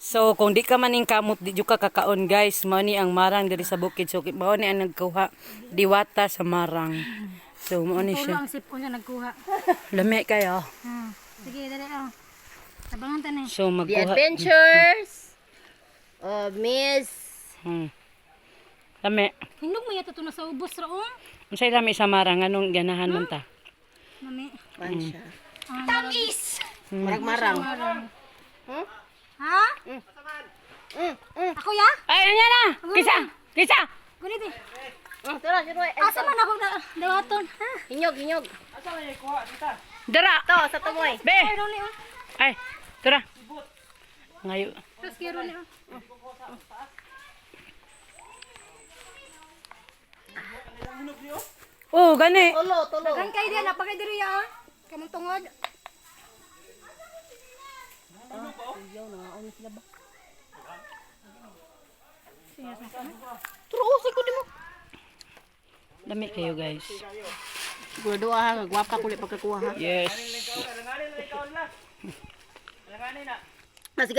So kung di ka maning kamot di jud ka kakaon guys, mao ni ang marang diri sa bukid. So mao ni ang nagkuha diwata sa marang. So mao ni Tulo siya. ang sipon niya nagkuha. Lami kayo. Sige, dali oh. Tabangan ta ni. So The magkuha. Adventures of Miss. Lami. Hindog mo yata ito na sa ubos raong. Unsay lami sa marang anong ganahan man ta? Mami. Pansya. Tamis! Marag-marang. Ha? Ako ya? Ay anya na. Kisa. Kisa. Gunit eh. Tara, siroy. Asa man ako na dawaton? Ha? Hinyog. Dara. To, sa tumoy. Be. Ay, Ronnie oh. Ay, tara. Ngayo. Tapos kay Ronnie oh. Oh, gani. Tulo. Dagan kay diyan, napagay diri ya. Kamong tungod. Turusin ko di mo. Lami kayo guys. Sigurado ha, gwapa kulit pagkakuha ha. Yes. Mas